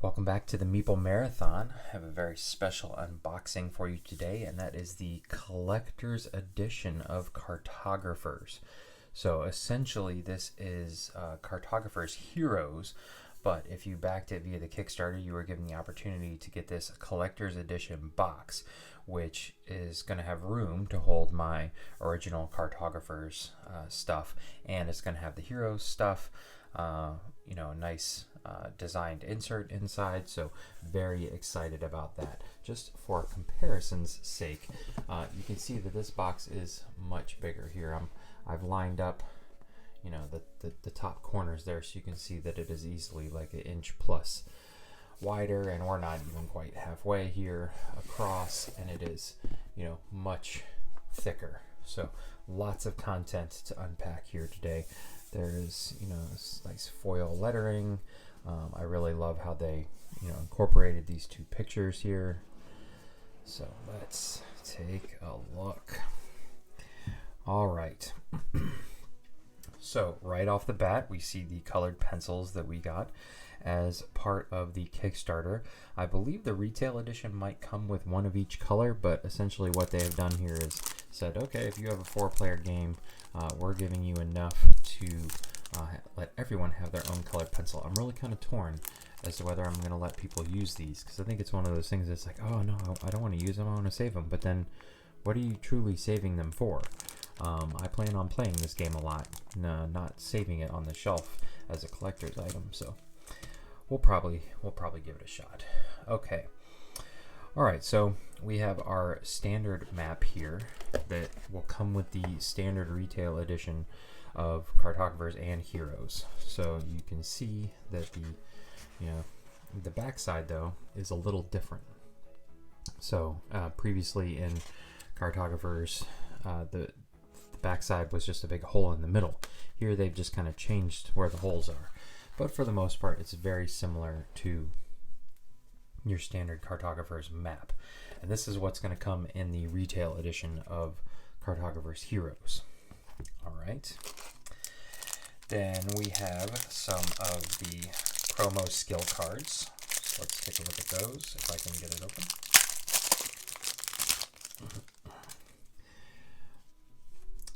Welcome back to the Meeple Marathon. I have a very special unboxing for you today, and that is the collector's edition of Cartographers. So essentially this is Cartographers Heroes, but if you backed it via the Kickstarter, you were given the opportunity to get this collector's edition box, which is going to have room to hold my original Cartographers stuff, and it's going to have the Heroes stuff, nice designed insert inside, so very excited about that. Just for comparison's sake, you can see that this box is much bigger here. I've lined up the top corners there, so you can see that it is easily like an inch plus wider, and we're not even quite halfway here across, and it is much thicker. So lots of content to unpack here today. There's this nice foil lettering. I really love how they incorporated these two pictures here. So let's take a look. All right. So right off the bat, we see the colored pencils that we got as part of the Kickstarter. I believe the retail edition might come with one of each color, but essentially what they have done here is said, okay, if you have a 4-player game, we're giving you enough to let everyone have their own colored pencil. I'm really kind of torn as to whether I'm going to let people use these, because I think it's one of those things that's like, oh no, I don't want to use them, I want to save them. But then what are you truly saving them for? I plan on playing this game a lot, not saving it on the shelf as a collector's item, so we'll probably give it a shot. Okay. All right, so we have our standard map here that will come with the standard retail edition of Cartographers and Heroes. So you can see that the backside though is a little different. So previously in Cartographers, the backside was just a big hole in the middle. Here they've just kind of changed where the holes are, but for the most part it's very similar to your standard Cartographers map. And this is what's going to come in the retail edition of Cartographers Heroes. All right. Then we have some of the promo skill cards. So let's take a look at those, if I can get it open.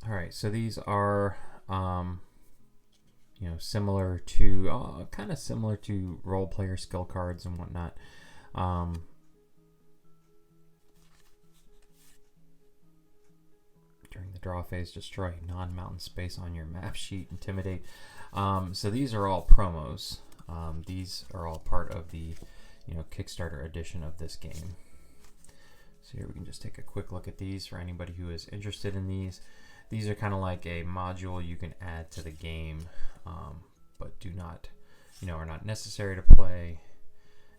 All right, so these are similar to kind of similar to role player skill cards and whatnot. During the draw phase, destroy non-mountain space on your map sheet, intimidate. So these are all promos. These are all part of the Kickstarter edition of this game. So here we can just take a quick look at these for anybody who is interested in these. These are kind of like a module you can add to the game, but do not, are not necessary to play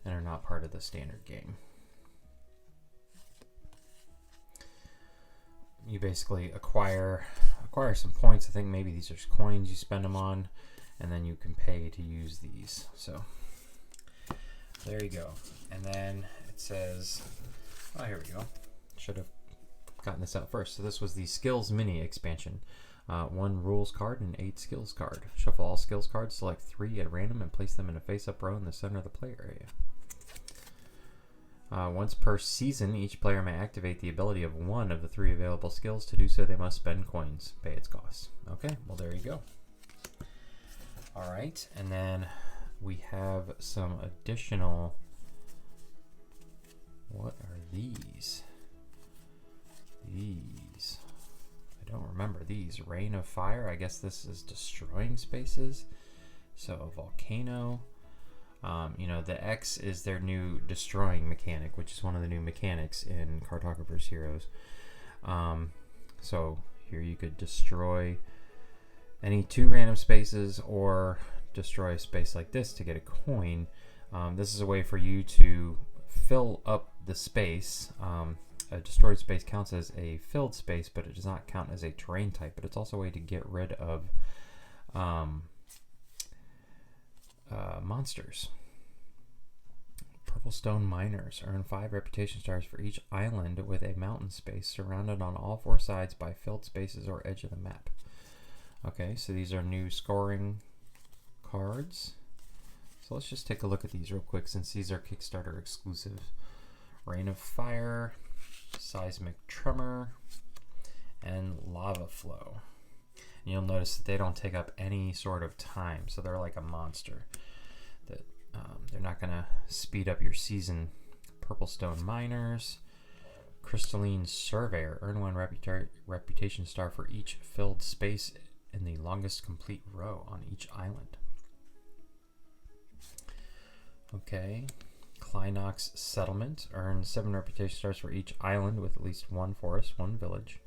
and are not part of the standard game. You basically acquire some points. I think maybe these are coins you spend them on, and then you can pay to use these. So there you go. And then it says, oh, here we go. Should have gotten this out first. So this was the Skills Mini expansion. 1 rules card and 8 skills card. Shuffle all skills cards, select 3 at random, and place them in a face-up row in the center of the play area. Once per season, each player may activate the ability of 1 of the 3 available skills. To do so, they must spend coins, pay its costs. Okay, well there you go. All right, and then we have some additional, what are these? I don't remember these. Rain of Fire, I guess this is destroying spaces. So volcano. The X is their new destroying mechanic, which is one of the new mechanics in Cartographers Heroes. So here you could destroy any 2 random spaces or destroy a space like this to get a coin. This is a way for you to fill up the space. A destroyed space counts as a filled space, but it does not count as a terrain type. But it's also a way to get rid of monsters. Purple Stone Miners earn 5 reputation stars for each island with a mountain space surrounded on all 4 sides by filled spaces or edge of the map. Okay, so these are new scoring cards. So let's just take a look at these real quick since these are Kickstarter exclusive. Rain of Fire, Seismic Tremor, and Lava Flow. And you'll notice that they don't take up any sort of time, so they're like a monster. That they're not going to speed up your season. Purple Stone Miners, Crystalline Surveyor, earn 1 reputation star for each filled space in the longest complete row on each island. Okay, Kleinox Settlement, earn 7 reputation stars for each island with at least 1 forest, 1 village.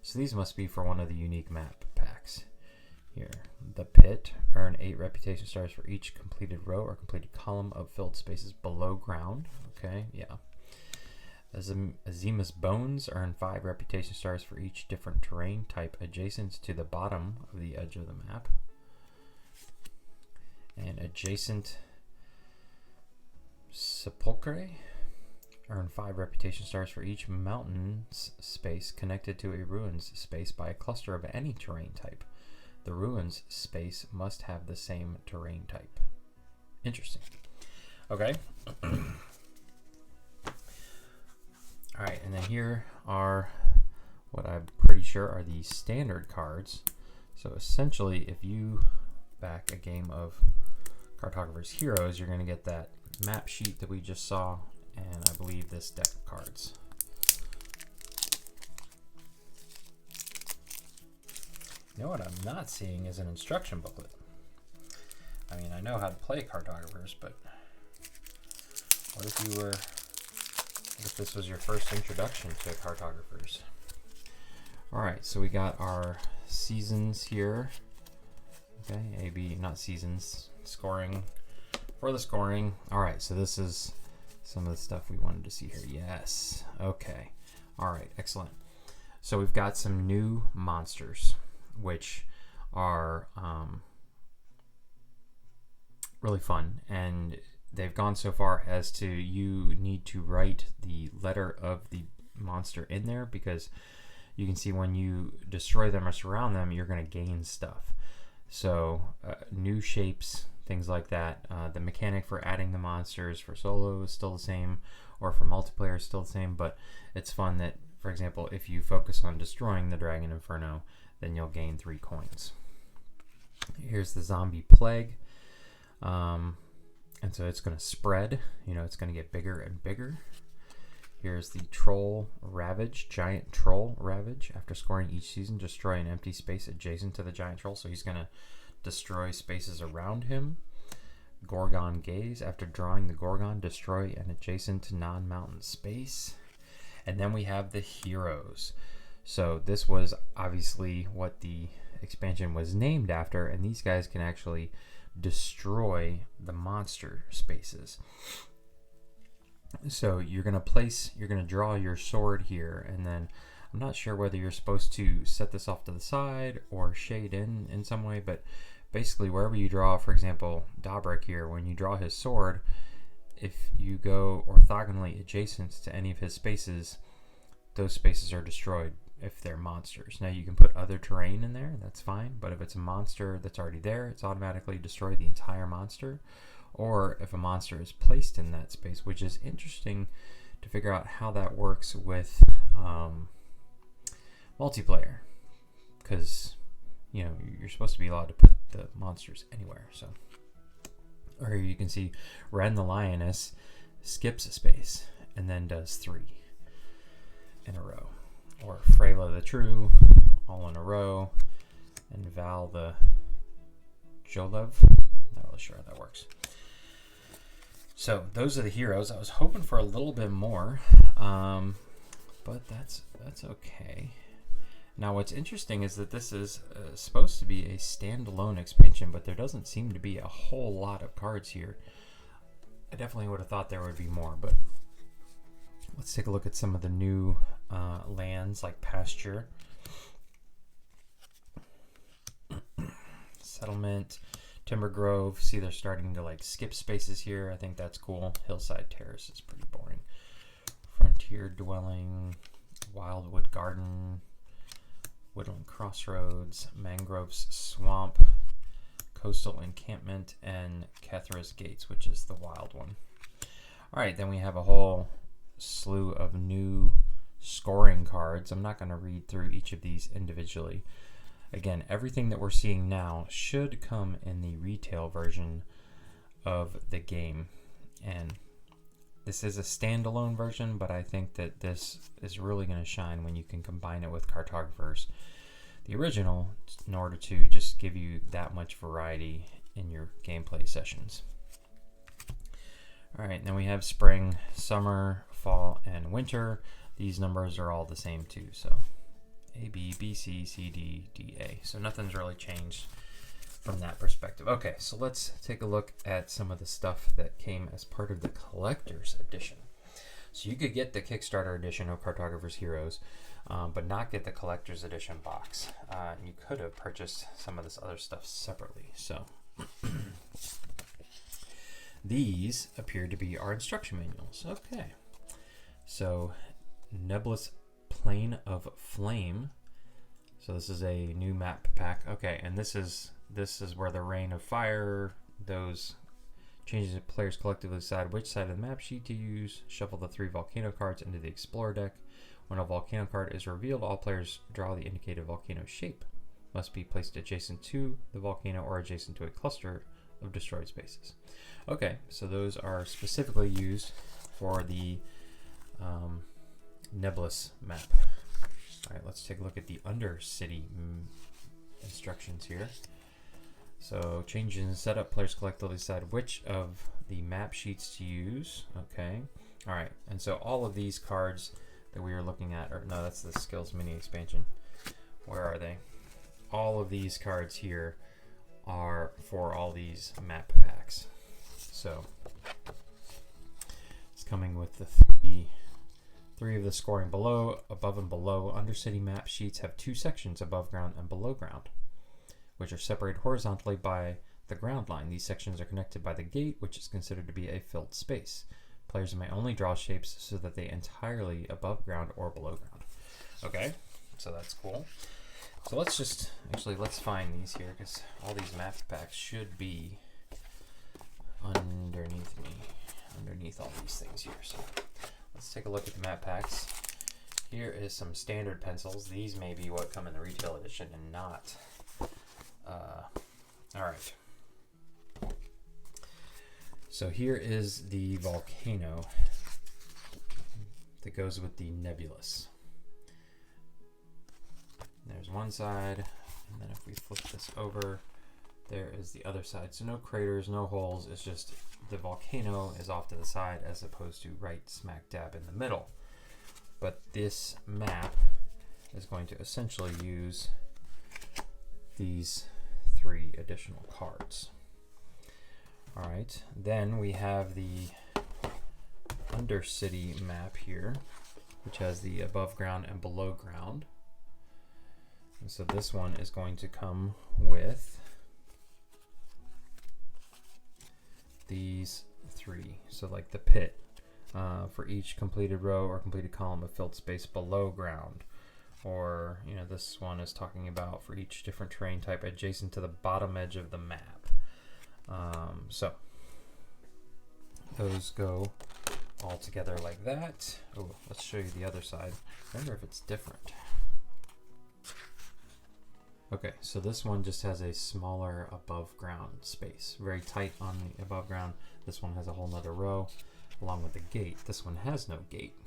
So these must be for one of the unique map packs. Here, The Pit, earn 8 reputation stars for each completed row or completed column of filled spaces below ground. Okay, yeah. Azima's Bones, earn 5 reputation stars for each different terrain type adjacent to the bottom of the edge of the map. And Adjacent Sepulchre, earn 5 reputation stars for each mountains space connected to a ruins space by a cluster of any terrain type. The ruins space must have the same terrain type. Interesting. Okay. Alright, and then here are what I'm pretty sure are the standard cards. So essentially, if you back a game of Cartographers Heroes, you're going to get that map sheet that we just saw, and I believe this deck of cards. You know what I'm not seeing is an instruction booklet. I mean, I know how to play Cartographers, but what if this was your first introduction to Cartographers? Alright, so we got our seasons here. Okay, A, B, not seasons, scoring. For the scoring, alright, so this is some of the stuff we wanted to see here. Yes, okay. Alright, excellent. So we've got some new monsters, which are really fun, and they've gone so far as to you need to write the letter of the monster in there, because you can see when you destroy them or surround them, you're going to gain stuff. So new shapes, things like that. The mechanic for adding the monsters for solo is still the same, or for multiplayer is still the same, but it's fun that, for example, if you focus on destroying the Dragon Inferno, then you'll gain 3 coins. Here's the Zombie Plague. And so it's going to spread, it's going to get bigger and bigger. Here's the Troll Ravage, Giant Troll Ravage. After scoring each season, destroy an empty space adjacent to the Giant Troll. So he's going to destroy spaces around him. Gorgon Gaze. After drawing the Gorgon, destroy an adjacent non-mountain space. And then we have the Heroes. So this was obviously what the expansion was named after, and these guys can actually destroy the monster spaces. So you're going to draw your sword here, and then I'm not sure whether you're supposed to set this off to the side or shade in some way, but basically wherever you draw, for example, Dabrek here, when you draw his sword, if you go orthogonally adjacent to any of his spaces, those spaces are destroyed if they're monsters. Now you can put other terrain in there, that's fine, but if it's a monster that's already there, it's automatically destroyed the entire monster. Or if a monster is placed in that space, which is interesting to figure out how that works with multiplayer, because you're supposed to be allowed to put the monsters anywhere. So, or you can see Ren the Lioness skips a space and then does 3 in a row. Or Freyla the True, all in a row, and Val the Jolev. Not really sure how that works. So those are the heroes. I was hoping for a little bit more, but that's okay. Now what's interesting is that this is supposed to be a standalone expansion, but there doesn't seem to be a whole lot of cards here. I definitely would have thought there would be more, but let's take a look at some of the new lands like Pasture, Settlement, Timber Grove. See, they're starting to skip spaces here. I think that's cool. Hillside Terrace is pretty boring. Frontier Dwelling, Wildwood Garden, Woodland Crossroads, Mangroves Swamp, Coastal Encampment, and Kethra's Gates, which is the wild one. All right, then we have a whole slew of new scoring cards. I'm not going to read through each of these individually. Again, everything that we're seeing now should come in the retail version of the game. And this is a standalone version, but I think that this is really going to shine when you can combine it with Cartographers, the original, in order to just give you that much variety in your gameplay sessions. All right, then we have spring, summer, fall, and winter. These numbers are all the same too, so A, B, B, C, C, D, D, A. So nothing's really changed from that perspective. Okay, so let's take a look at some of the stuff that came as part of the collector's edition. So you could get the Kickstarter edition of Cartographers Heroes, but not get the collector's edition box. You could have purchased some of this other stuff separately. So these appear to be our instruction manuals. Okay, so Nebulous Plane of Flame. So this is a new map pack. Okay, and this is where the Rain of Fire, those changes that players collectively decide which side of the map sheet to use. Shuffle the 3 volcano cards into the Explorer deck. When a volcano card is revealed, all players draw the indicated volcano shape. Must be placed adjacent to the volcano or adjacent to a cluster of destroyed spaces. Okay, so those are specifically used for the Nebulous map. All right, let's take a look at the Undercity instructions here. So changes in setup, players collectively decide which of the map sheets to use. Okay, all right, and so all of these cards that we were looking at, or no, that's the skills mini expansion. Where are they? All of these cards here are for all these map packs. So it's coming with the three of the scoring below, above and below. Undercity map sheets have 2 sections, above ground and below ground, which are separated horizontally by the ground line. These sections are connected by the gate, which is considered to be a filled space. Players may only draw shapes so that they entirely above ground or below ground. Okay, so that's cool. So let's find these here, because all these map packs should be underneath all these things here. So let's take a look at the map packs. Here is some standard pencils. These may be what come in the retail edition and not. All right. So here is the volcano that goes with the Nebulous. There's one side, and then if we flip this over, there is the other side. So no craters, no holes. It's just the volcano is off to the side as opposed to right smack dab in the middle. But this map is going to essentially use these 3 additional cards. All right, then we have the Undercity map here, which has the above ground and below ground. And so this one is going to come with these 3. So like the pit for each completed row or completed column of filled space below ground. Or, you know, this one is talking about for each different terrain type adjacent to the bottom edge of the map. So those go all together like that. Oh, let's show you the other side. I wonder if it's different. Okay, so this one just has a smaller above ground space, very tight on the above ground. This one has a whole nother row along with the gate. This one has no gate,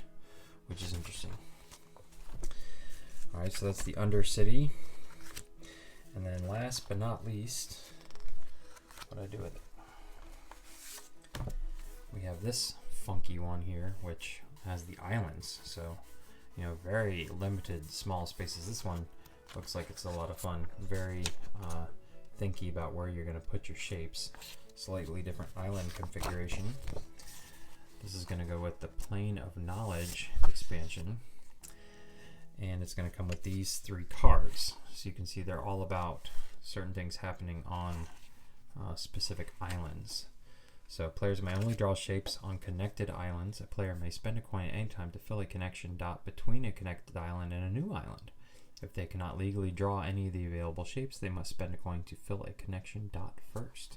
which is interesting. All right, so that's the Undercity. And then last but not least, what do I do with it? We have this funky one here, which has the islands. So, you know, very limited small spaces. This one looks like it's a lot of fun. Very thinky about where you're going to put your shapes. Slightly different island configuration. This is going to go with the Plane of Knowledge expansion. And it's going to come with these 3 cards. So you can see they're all about certain things happening on specific islands. So players may only draw shapes on connected islands. A player may spend a coin at any time to fill a connection dot between a connected island and a new island. If they cannot legally draw any of the available shapes, they must spend a coin to fill a connection dot first.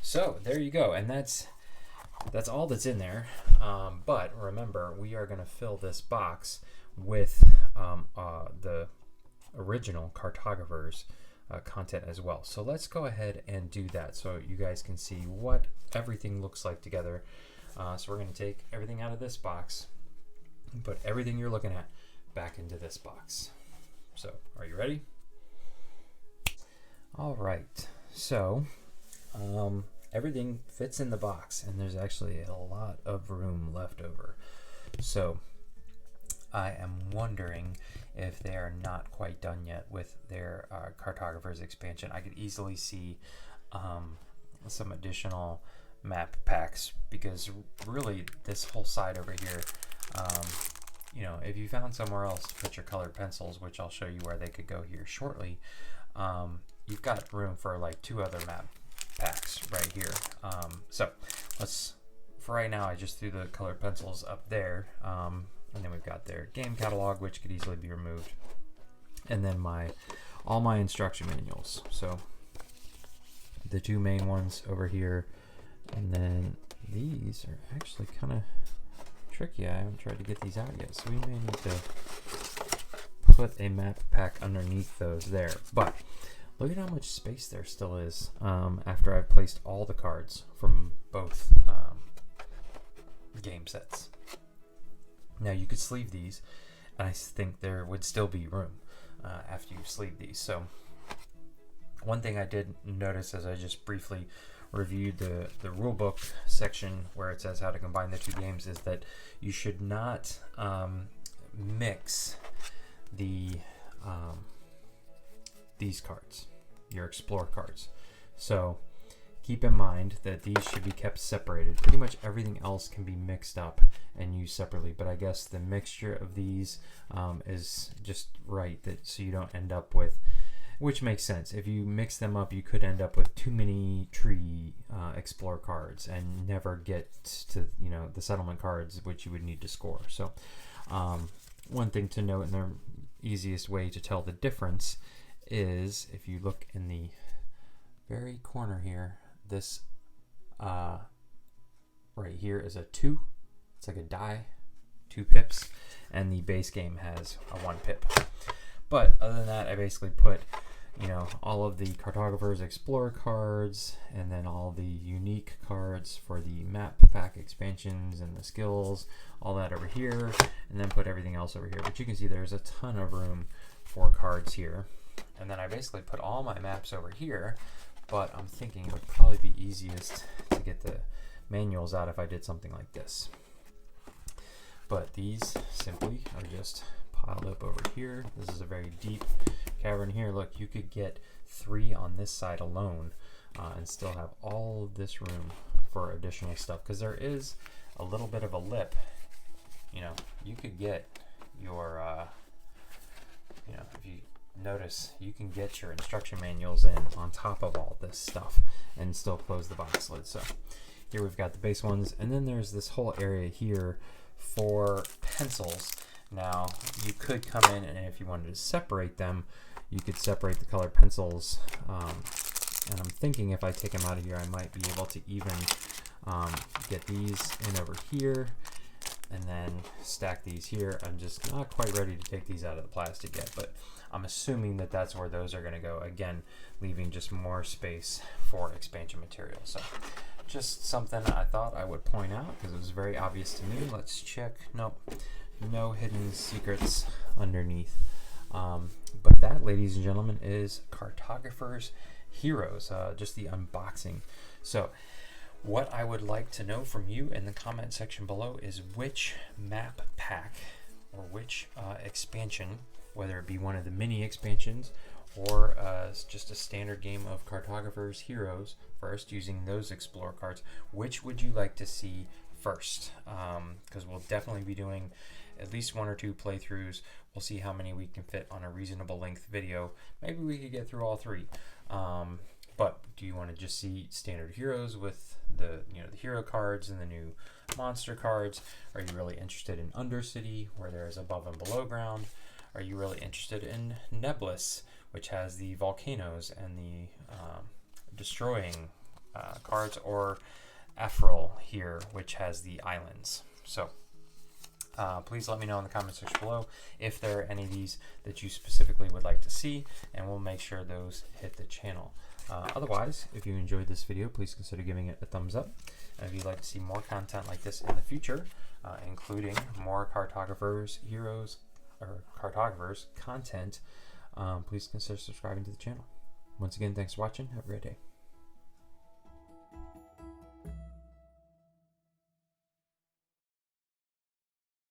So there you go, and that's all that's in there. But remember, we are going to fill this box with the original Cartographers content as well. So let's go ahead and do that so you guys can see what everything looks like together. So we're going to take everything out of this box and put everything you're looking at back into this box. So are you ready? All right, so everything fits in the box, and there's actually a lot of room left over. So I am wondering if they are not quite done yet with their Cartographers expansion. I could easily see some additional map packs, because really this whole side over here, you know, if you found somewhere else to put your colored pencils, which I'll show you where they could go here shortly, you've got room for like 2 other map packs right here. So let's, for right now, I just threw the colored pencils up there, and then we've got their game catalog, which could easily be removed, and then all my instruction manuals. So the 2 main ones over here, and then these are actually kind of tricky. I haven't tried to get these out yet, so we may need to put a map pack underneath those there. But look at how much space there still is after I've placed all the cards from both game sets. Now you could sleeve these, and I think there would still be room after you sleeve these. So one thing I did notice as I just briefly reviewed the rule book section where it says how to combine the 2 games is that you should not mix these cards, your Explore cards. So keep in mind that these should be kept separated. Pretty much everything else can be mixed up and used separately, but I guess the mixture of these is just right, that so you don't end up with, which makes sense. If you mix them up, you could end up with too many tree Explore cards and never get to, you know, the settlement cards, which you would need to score. So one thing to note, and the easiest way to tell the difference is if you look in the very corner here, this right here is a 2. It's like a die, 2 pips, and the base game has a 1 pip. But other than that, I basically put, you know, all of the Cartographers Explorer cards, and then all the unique cards for the map pack expansions and the skills, all that over here, and then put everything else over here. But you can see there's a ton of room for cards here. And then I basically put all my maps over here, but I'm thinking it would probably be easiest to get the manuals out if I did something like this. But these simply are just piled up over here. This is a very deep cavern here. Look, you could get 3 on this side alone and still have all of this room for additional stuff, because there is a little bit of a lip. You know, you could get your, you know, if you notice, you can get your instruction manuals in on top of all this stuff and still close the box lid. So here we've got the base ones, and then there's this whole area here for pencils. Now you could come in, and if you wanted to separate them, you could separate the colored pencils, and I'm thinking if I take them out of here, I might be able to even get these in over here and then stack these here. I'm just not quite ready to take these out of the plastic yet, but I'm assuming that that's where those are going to go, again leaving just more space for expansion material. So just something I thought I would point out because it was very obvious to me. Let's check. Nope, no hidden secrets underneath. But that, ladies and gentlemen, is Cartographers Heroes, just the unboxing. So what I would like to know from you in the comment section below is which map pack or which expansion, whether it be one of the mini expansions or just a standard game of Cartographers Heroes first using those Explore cards, which would you like to see first? Because we'll definitely be doing at least 1 or 2 playthroughs. We'll see how many we can fit on a reasonable length video. Maybe we could get through all 3. But do you want to just see standard heroes with the the hero cards and the new monster cards? Are you really interested in Undercity, where there is above and below ground? Are you really interested in Nebulous, which has the volcanoes and the destroying cards, or Ephral here, which has the islands? So please let me know in the comment section below if there are any of these that you specifically would like to see, and we'll make sure those hit the channel. Otherwise, if you enjoyed this video, please consider giving it a thumbs up. And if you'd like to see more content like this in the future, including more Cartographers, heroes, or Cartographers content, please consider subscribing to the channel. Once again, thanks for watching. Have a great day.